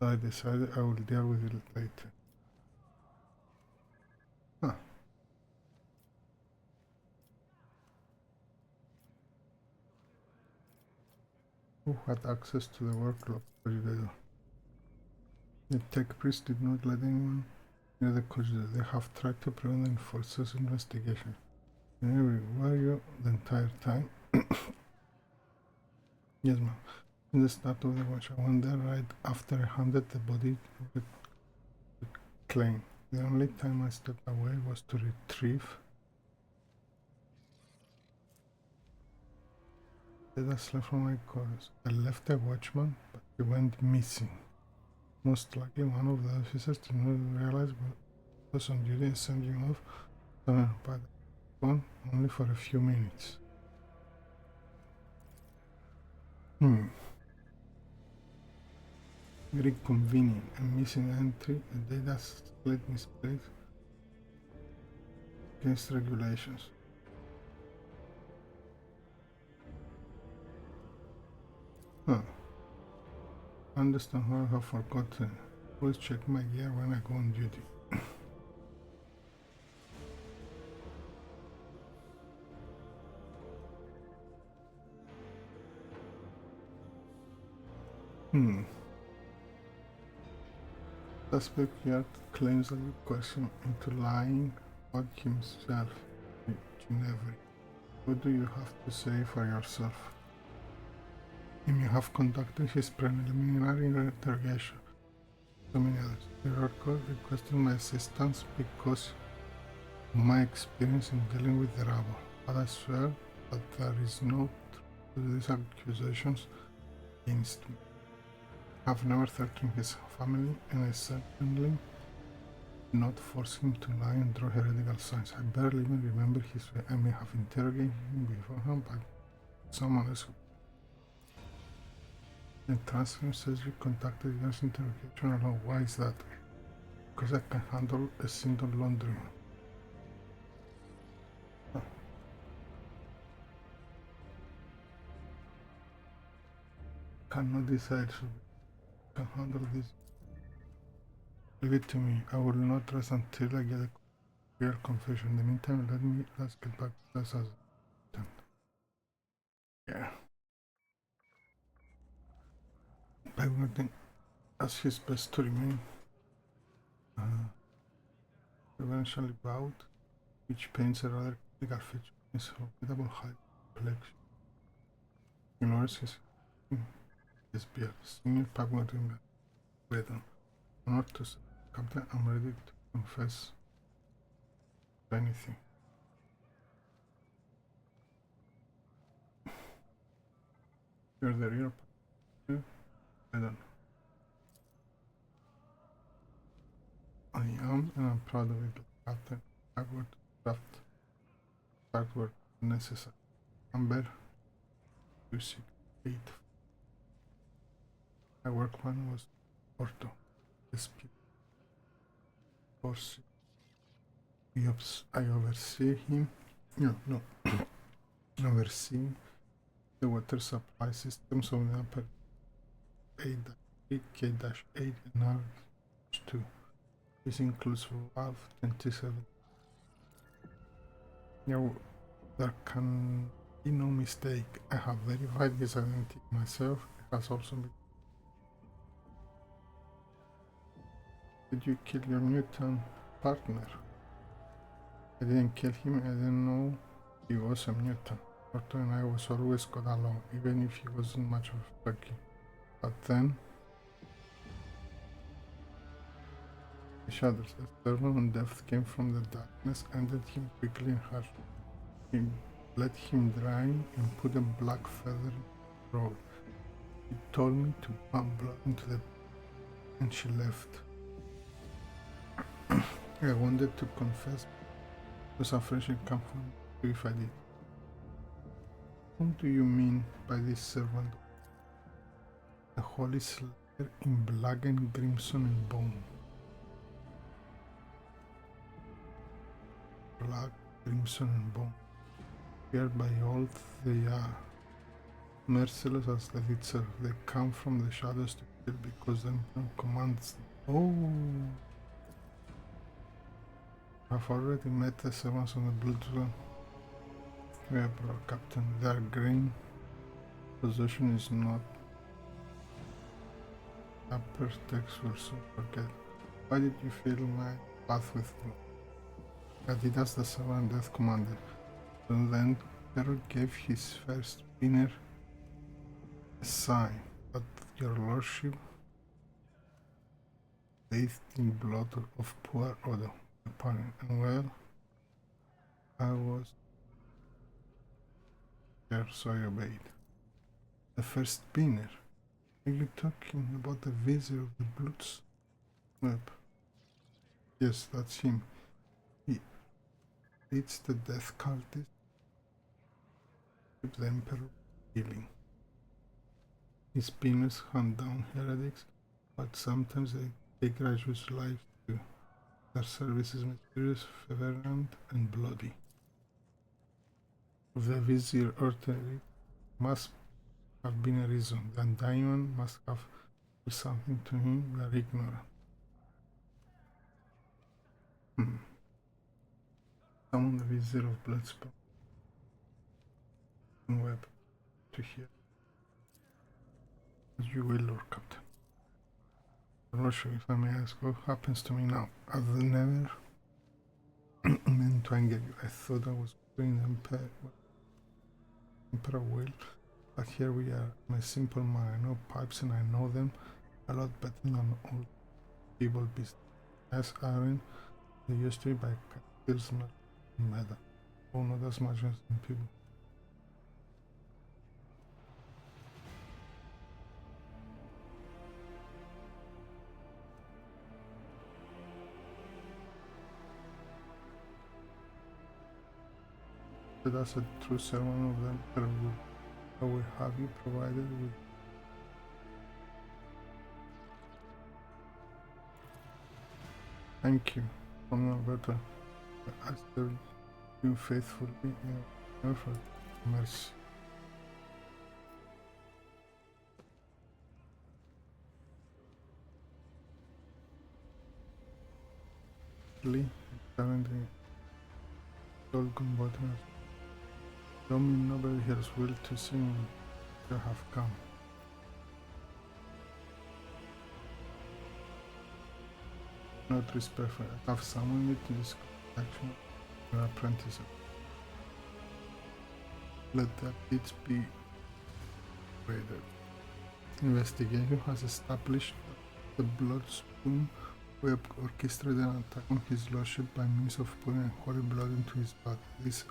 I decided I will deal with it later. Huh. Who had access to the workload? The tech priest did not let anyone near the codger. They have tried to prevent the enforcers' investigation. Anyway, were you the entire time? Yes, ma'am. In the start of the watch, I went there right after I handed the body to the claim. The only time I stepped away was to retrieve the data from my quarters. I left the watchman, but he went missing. Most likely one of the officers did not realize what was on duty and sent him off by the phone only for a few minutes. Very convenient. A missing entry, a data split misplaced against regulations. Huh. I understand how I have forgotten. Always check my gear when I go on duty. Suspect here claims that you question into lying about himself. Ginevra, what do you have to say for yourself? He may have conducted his preliminary interrogation. So many others. The record requesting my assistance because of my experience in dealing with the rabble. But I swear that there is no truth to these accusations against me. I have never threatened his family, and I certainly did not force him to lie and draw heretical signs. I barely even remember his way. I may have interrogated him beforehand, but someone else. The transcript says you contacted your interrogation alone. Why is that? Because I can handle a single laundry. Cannot decide so can handle this. Leave it to me. I will not rest until I get a clear confession. In the meantime, let's get back to this as done. Yeah. Paladin does his best to remain eventually bowed, which paints a rather critical feature in his formidable height complexion. Ignores his beard. Senior Paladin Breton. Honor to say, Captain, I'm ready to confess anything. You're the real Paladin? I don't know. I am, and I'm proud of it, Captain. Backward draft backward necessary. Amber 268. My workman was Porto. This course I oversee him. No. Oversee the water supply systems of the upper 8-8, K-8 and R-2. This includes valve 27. Now, there can be no mistake. I have verified his identity myself. It has also been. Did you kill your mutant partner? I didn't kill him. I didn't know he was a mutant. Porto and I was always got along, even if he wasn't much of a turkey. But then he shudders. The servant and death came from the darkness, ended him quickly and harshly. He let him dry and put a black feather in the roll. He told me to pump blood into the and she left. I wanted to confess, because afraid she'd come for me if I did. Whom do you mean by this servant? The holy slayer in black and crimson and bone. Black, crimson and bone. Feared by all they are. Merciless as death itself, they come from the shadows to because the Emperor commands them. Oh! I've already met the servants on the Blood Zone. We are bro, Captain. Their green position is not upper text will soon forget. Why did you fill my path with blood? Adidas the servant death commanded. And then Emperor gave his first spinner a sign, but your lordship bathed in blood of poor Odo, and well, I was there, so I obeyed. The first spinner. Are you talking about the vizier of the Blood's web? Yes, that's him. He leads the death cultist with the Emperor healing. His spinners hunt down heretics, but sometimes they graduate lives too. Their service is mysterious, fervent, and bloody. The vizier Archetype must have been a reason. The undying one must have done something to him we are ignorant. Summon the vizier of Bloodspawn and web to hear. As you will, Lord Captain. I'm not sure if I may ask what happens to me now. I've never meant to anger you. I thought I was doing the Emperor will, but here we are. I'm a simple man. I know pipes and I know them a lot better than all people business. As Aaron, they used to be by skills and matter. Oh, not as much as some people. But as a true servant of the Emperor, I will have you provided with. Thank you, from Alberta. I serve you faithfully in your effort. Mercy. Lee, currently, old combatants. Domin nobody has will to see me. You have come. Not respect for it. I have summoned you to this action. Your apprentice. Let the deeds be raided. Investigation has established that the Bloodspoon web orchestrated an attack on his lordship by means of pouring holy blood into his body. This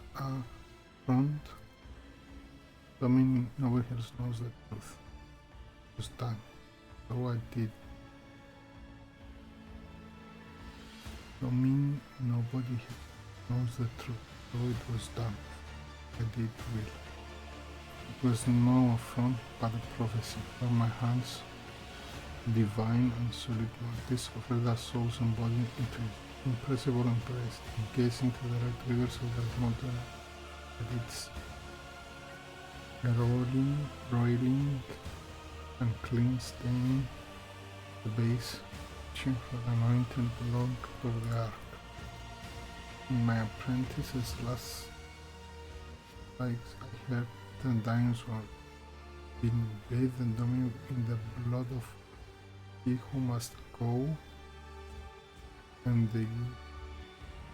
front, Domin nobody else knows the truth. It was done. So I did. Domin nobody knows the truth. So it was done. I did will. It was no affront but a prophecy. From my hands, divine and solid this offered our souls and body into his impressible embrace, and gazing to the red rivers of the mountain, and its roiling and clean staining the base, reaching for the anointed blood of the ark. In my apprentice's last strikes, I heard the dying's word, being bathed and dominated in the blood of he who must go, and they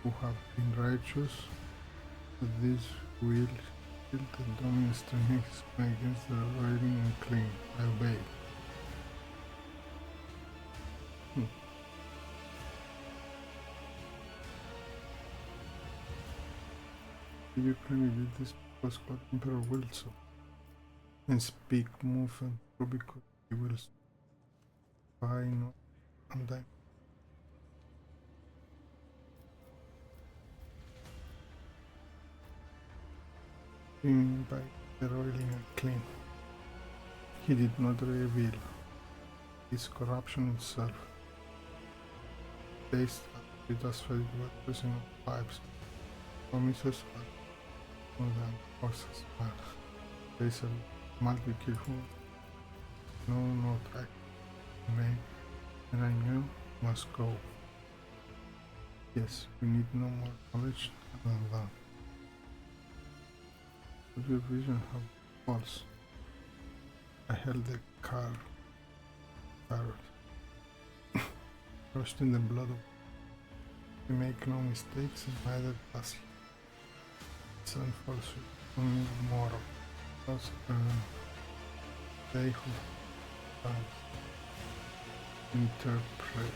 who have been righteous, but this will shield the dominant strength against the roiling and clean. I obey. You claim you did this because God Emperor will so, and speak, move, and grow because he will so. I know, and I. By the roiling and clean, he did not reveal his corruption itself. Based it as fed waters in pipes, promises are more than horses. They are multi-kill who no not act. remain, and I knew must go. Yes, we need no more knowledge than that. Would your vision have false? I held the car crushed in the blood of. We make no mistakes, and neither does he. Sun falsehood, only moral. Because they who interpret.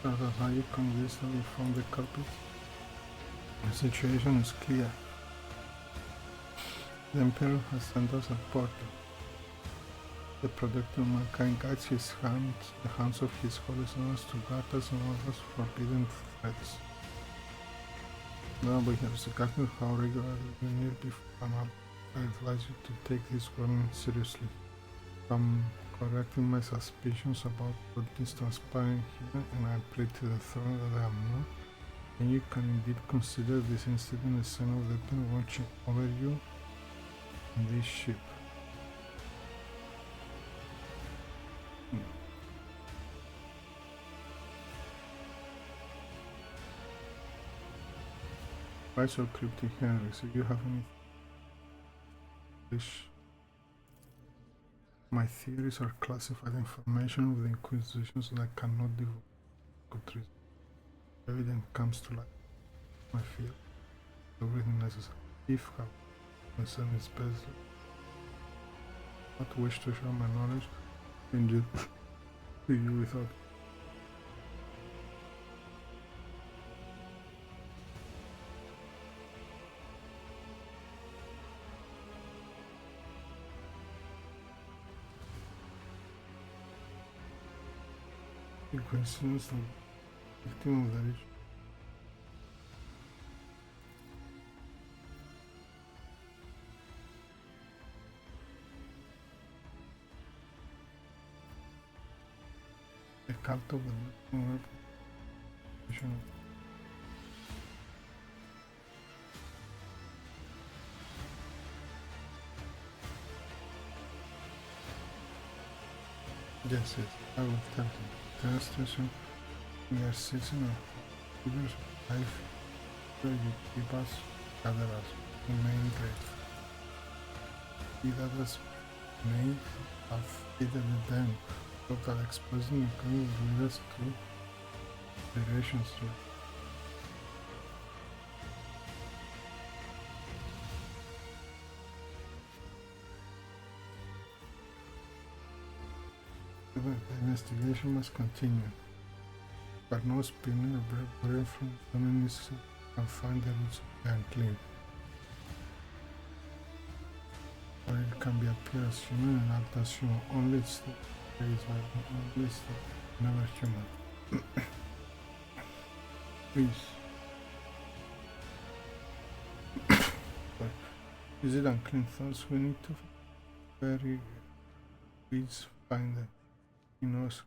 So that's how you convince that we found the culprit. The situation is clear. The Imperial has sent us a portal. The protector of mankind guides his hands, the hands of his holy sons to guard us and all us forbidden threats. Now we have discussed how regularly we need before an I advise you to take this warning seriously. I'm correcting my suspicions about what is transpiring here, and I pray to the throne that I am not, and you can indeed consider this incident a sign of the pen watching over you in this ship. Why so cryptic, Henry? So you have any wish? My theories are classified information of the Inquisitions that I cannot devote good reason. Evidence comes to light. My fear, everything necessary. If, however, concern is best, not wish to share my knowledge, and do you without. The coincidence of the victim of the rich. The cult of the victim of yes, I will tell him. The station we are sitting on figures of life where you keep us, gather us, remain grateful. He that has made have fitted the den, but that exposing the coming will lead us to generations to the investigation must continue, but no spinning or breath from feminists can find the roots of the unclean. Or it can be appear as human and act as human, only it's only it's never human. Please. Is it unclean thoughts we need to very please find them? He knows.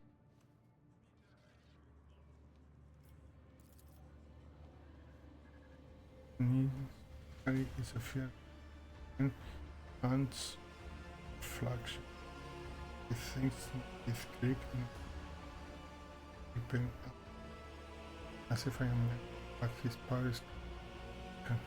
Need is a fear and hands flagship. He thinks it's Greek and keeping as if I am like his Paris can have.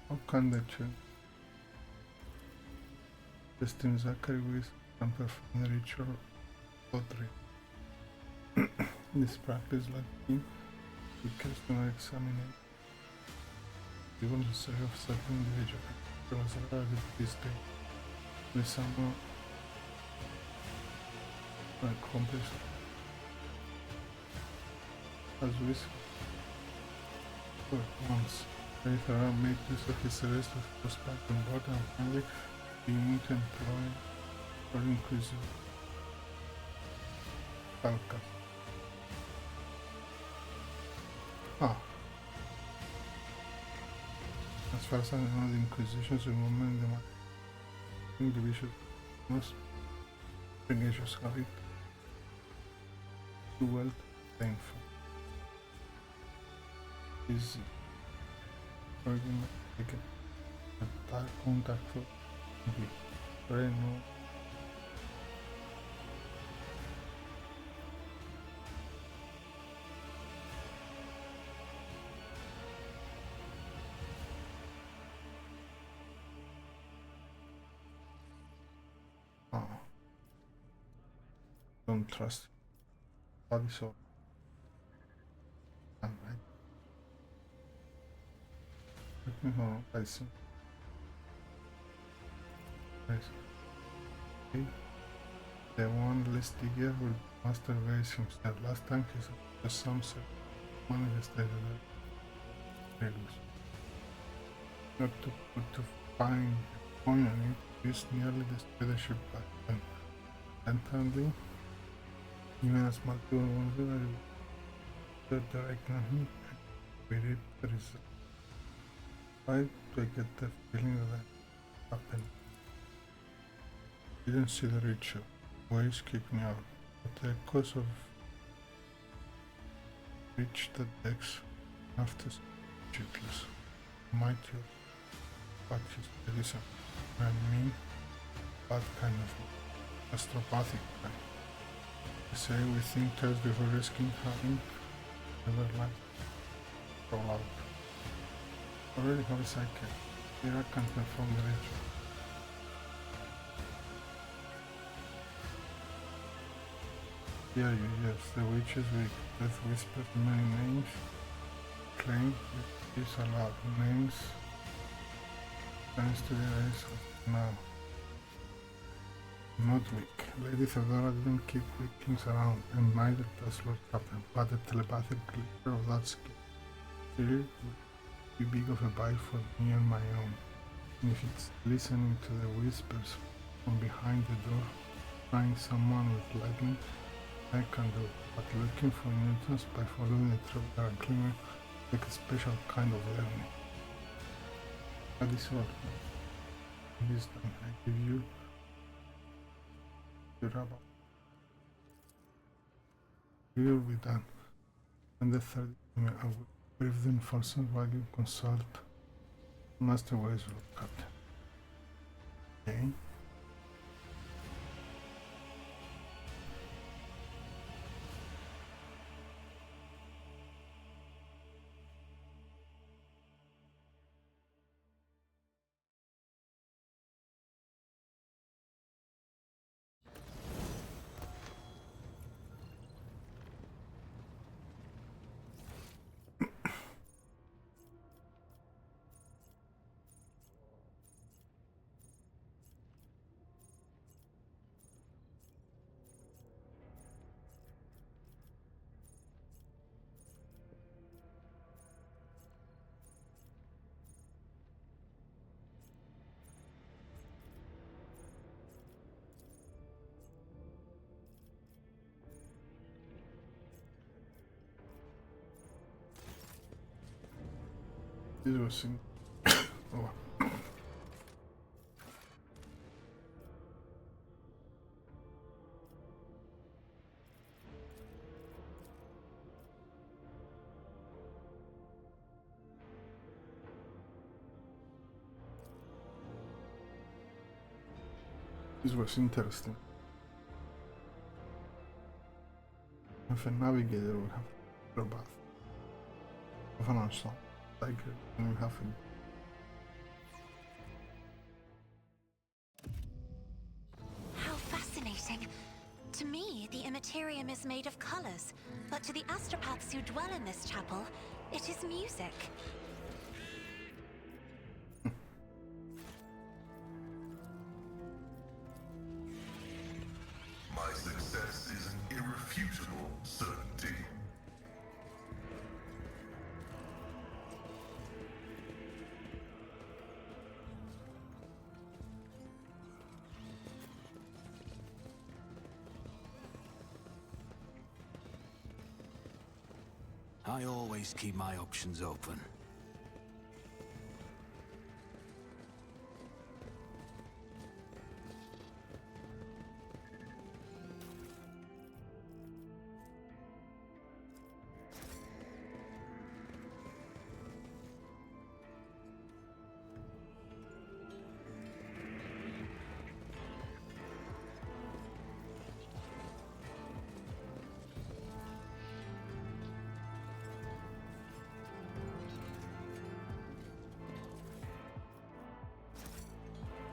How can the church destined Zachary with and perform the ritual pottery? This practice like him to customer examination. Even the study of certain individual was arrived this day with someone accomplished as with for once. Later made use of his arrest of prospect on board and finally being to employ for increasing Falcon. As far as I know, the Inquisition's involvement in the individual most tenacious habit to wealth painful. Easy. Argument taken. Attack contact for very no. Don't trust body so and let me know I see. Okay. The one less digger will master raise himself. Last time he said the sunset manifested perilous. Not to find a point on it, use nearly destroy the ship back then. Entirely even a small tool ones the direct him we reap the result. Why do I get the feeling that happened? Didn't see the ritual. Waves kicked me out. But the cause of reached the decks after shipless. Might you but his listen. I mean bad kind of astropathic kind. I say we think twice before risking having never life roll out. Already have a cycle. Here I can perform the ritual. Here you yes, the witch is weak. Death whispers many names. Claim it is allowed. Names thanks to the race of now. Not weak. Lady Theodora didn't keep weak things around, and neither does Lord Captain, but the telepathic glitter of that skill. Still would be big of a bite for me on my own. And if it's listening to the whispers from behind the door, trying someone with lightning, I can do it. But looking for newtons by following the trail and climber like a special kind of learning. That is all. Wisdom I give you. We will be done. And the third email I will brief the enforcement while you consult Master Ways of Captain. Okay. This was in oh. This was interesting. If a navigator will have a bath of an ensemble. Like when we have How fascinating. To me, the Imperium is made of colors, but to the astropaths who dwell in this chapel, it is music. My success is an irrefutable certainty. I always keep my options open.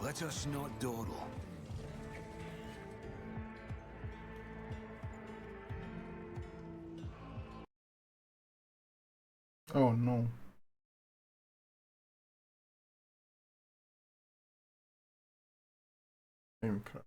Let us not dawdle. Oh no. Imperial.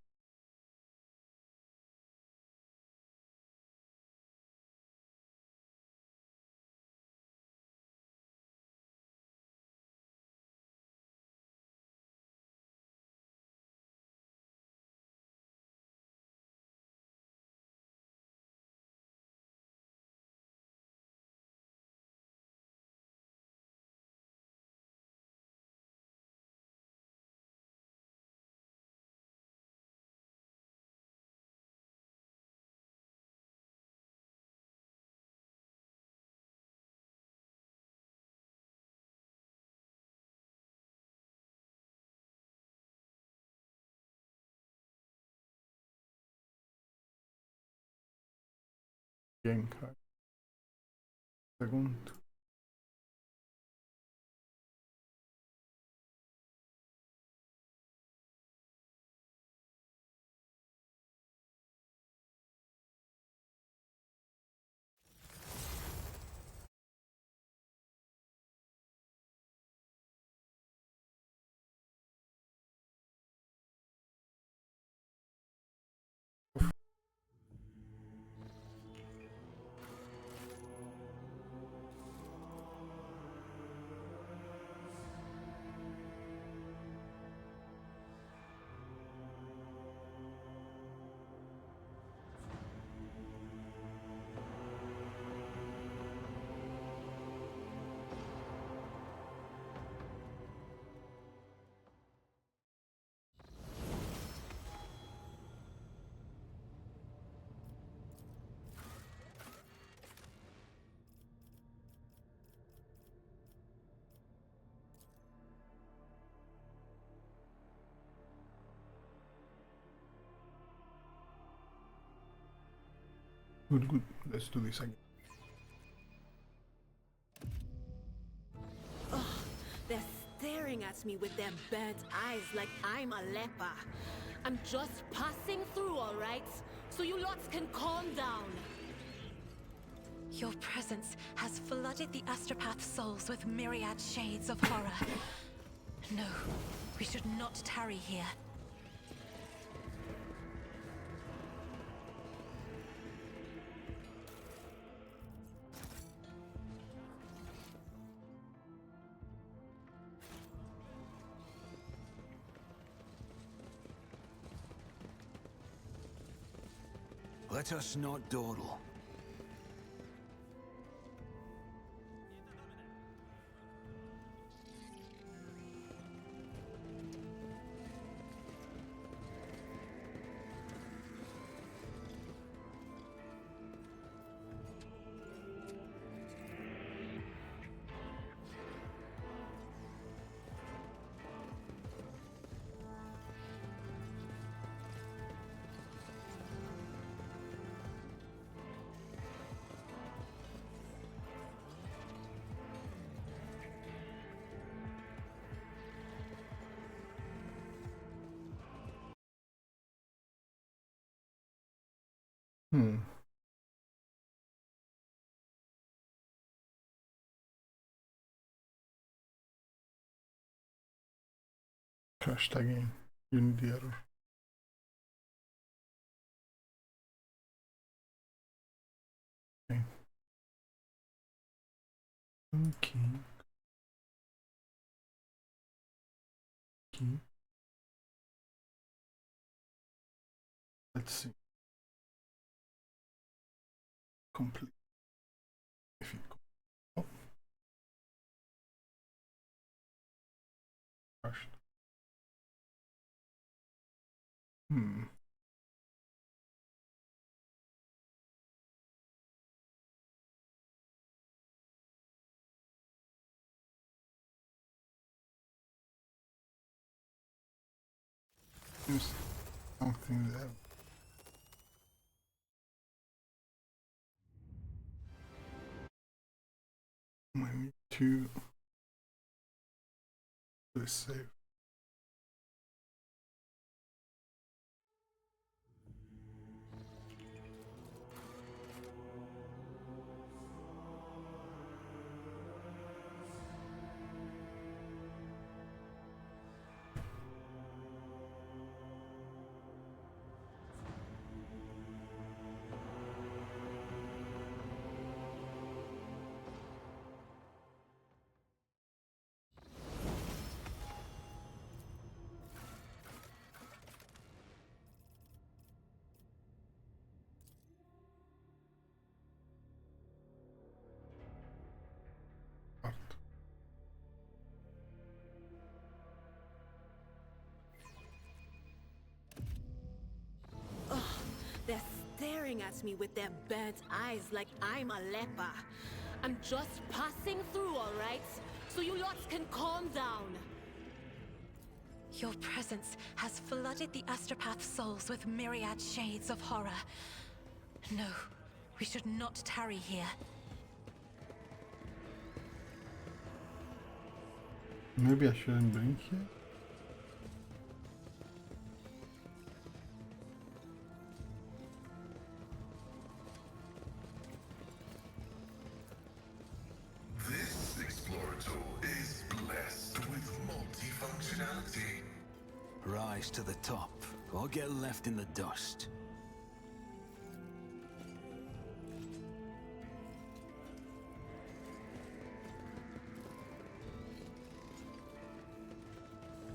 Game card. Segundo. Good, good. Let's do this again. They're staring at me with their burnt eyes like I'm a leper. I'm just passing through, all right? So you lots can calm down. Your presence has flooded the astropath souls with myriad shades of horror. No, we should not tarry here. Let us not dawdle. Crashed again. Unity error. Okay. Okay. Okay. Let's see. Complete. If it go. Oh, crashed. There's something there. I need to do a save. They're staring at me with their burnt eyes like I'm a leper. I'm just passing through, all right? So you lots can calm down. Your presence has flooded the astropath souls with myriad shades of horror. No, we should not tarry here. Maybe I shouldn't bring here. This explorator is blessed with multifunctionality. Rise to the top, or get left in the dust.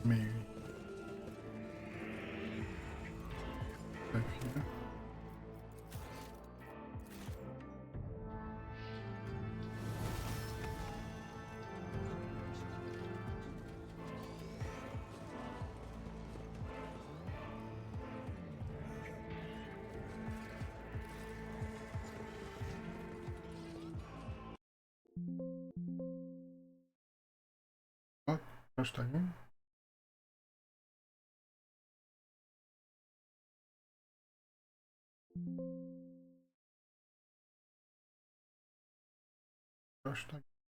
Maybe. Back here. What? First again? First again.